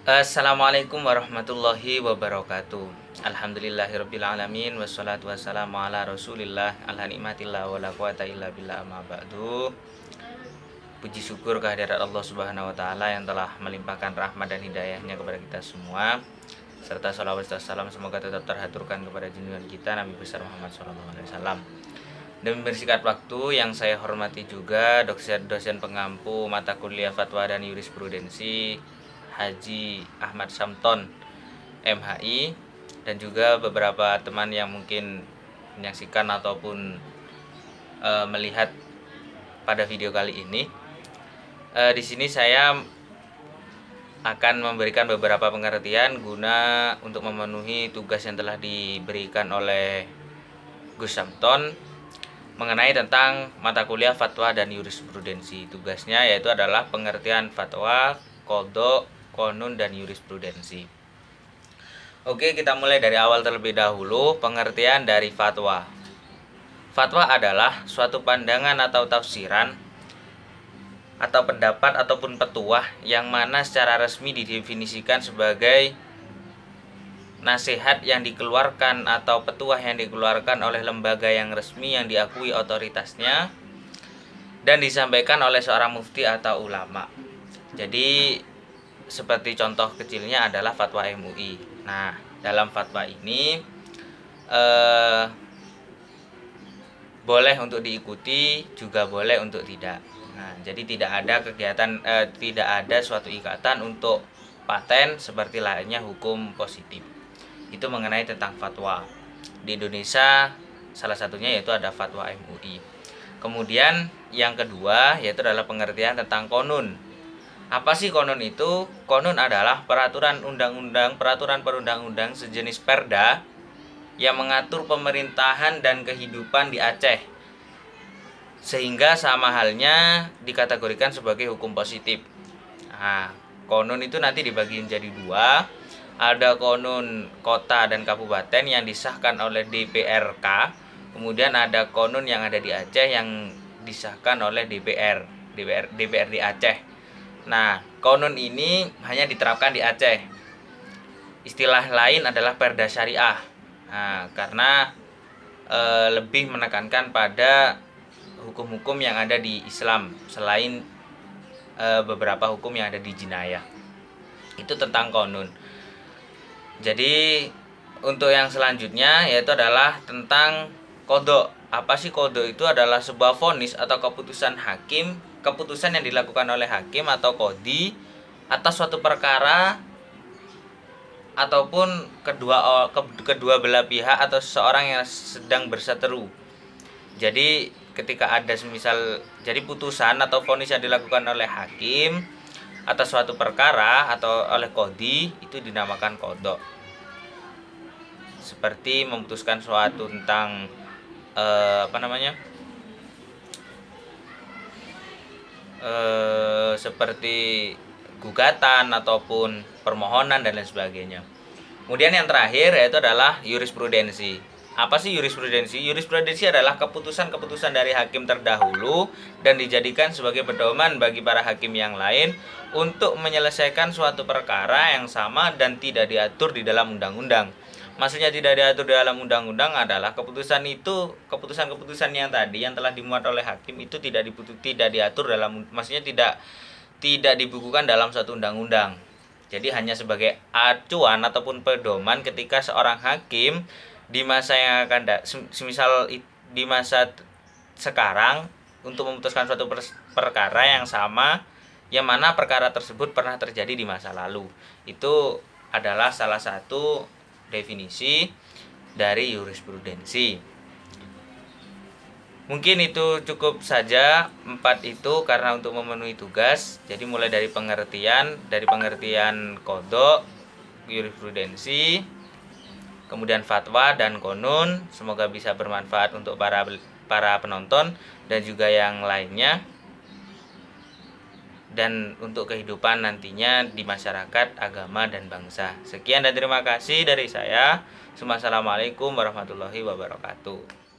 Assalamualaikum warahmatullahi wabarakatuh. Alhamdulillahirabbil alamin wassalatu wassalamu ala Rasulillah ala nikmatillah wala quwata illa billah amma ba'du. Puji syukur kehadirat Allah Subhanahu wa taala yang telah melimpahkan rahmat dan hidayahnya kepada kita semua. Serta salawat dan salam semoga tetap terhaturkan kepada junjungan kita Nabi besar Muhammad SAW. Demi bersingkat waktu, yang saya hormati juga dosen pengampu mata kuliah Fatwa dan Jurisprudensi Haji Ahmad Samton MHI, dan juga beberapa teman yang mungkin menyaksikan ataupun melihat pada video kali ini. Di sini saya akan memberikan beberapa pengertian guna untuk memenuhi tugas yang telah diberikan oleh Gus Samton mengenai tentang mata kuliah fatwa dan jurisprudensi. Tugasnya yaitu adalah pengertian fatwa, qadha, qanun, dan jurisprudensi. Oke, kita mulai dari awal terlebih dahulu. Pengertian dari fatwa. Fatwa adalah suatu pandangan atau tafsiran atau pendapat ataupun petuah yang mana secara resmi didefinisikan sebagai nasihat yang dikeluarkan atau petuah yang dikeluarkan oleh lembaga yang resmi yang diakui otoritasnya dan disampaikan oleh seorang mufti atau ulama. Jadi seperti contoh kecilnya adalah fatwa MUI. Nah, dalam fatwa ini boleh untuk diikuti, juga boleh untuk tidak. Nah, jadi tidak ada kegiatan, tidak ada suatu ikatan untuk paten seperti lainnya hukum positif. Itu mengenai tentang fatwa. Di Indonesia salah satunya yaitu ada fatwa MUI. Kemudian yang kedua yaitu adalah pengertian tentang qanun. Apa sih qanun itu? Qanun adalah peraturan undang-undang, peraturan perundang-undang sejenis perda yang mengatur pemerintahan dan kehidupan di Aceh, sehingga sama halnya dikategorikan sebagai hukum positif. Nah, qanun itu nanti dibagi menjadi dua. Ada qanun kota dan kabupaten yang disahkan oleh DPRK. Kemudian ada qanun yang ada di Aceh yang disahkan oleh DPR di Aceh. Nah, qanun ini hanya diterapkan di Aceh. Istilah lain adalah perda syariah. Nah, karena lebih menekankan pada hukum-hukum yang ada di Islam selain beberapa hukum yang ada di jinayah. Itu tentang qanun. Jadi untuk yang selanjutnya yaitu adalah tentang qadha. Apa sih qadha? Itu adalah sebuah vonis atau keputusan hakim, keputusan yang dilakukan oleh hakim atau qadhi atas suatu perkara ataupun kedua belah pihak atau seseorang yang sedang berseteru. Jadi ketika ada semisal jadi putusan atau vonis yang dilakukan oleh hakim atas suatu perkara atau oleh qadhi, itu dinamakan qadha. Seperti memutuskan suatu tentang seperti gugatan ataupun permohonan dan lain sebagainya. Kemudian yang terakhir yaitu adalah jurisprudensi. Apa sih jurisprudensi? Jurisprudensi adalah keputusan-keputusan dari hakim terdahulu dan dijadikan sebagai pedoman bagi para hakim yang lain untuk menyelesaikan suatu perkara yang sama dan tidak diatur di dalam undang-undang. Maksudnya tidak diatur di dalam undang-undang adalah keputusan keputusan yang tadi yang telah dimuat oleh hakim itu tidak diatur dalam, maksudnya tidak dibukukan dalam suatu undang-undang. Jadi hanya sebagai acuan ataupun pedoman ketika seorang hakim di masa yang akan semisal di masa sekarang untuk memutuskan suatu perkara yang sama yang mana perkara tersebut pernah terjadi di masa lalu. Itu adalah salah satu definisi dari jurisprudensi. Mungkin itu cukup saja 4 itu karena untuk memenuhi tugas. Jadi mulai dari pengertian qadha, jurisprudensi, kemudian fatwa dan qanun. Semoga bisa bermanfaat untuk para penonton dan juga yang lainnya, dan untuk kehidupan nantinya di masyarakat, agama, dan bangsa. Sekian dan terima kasih dari saya. Assalamualaikum warahmatullahi wabarakatuh.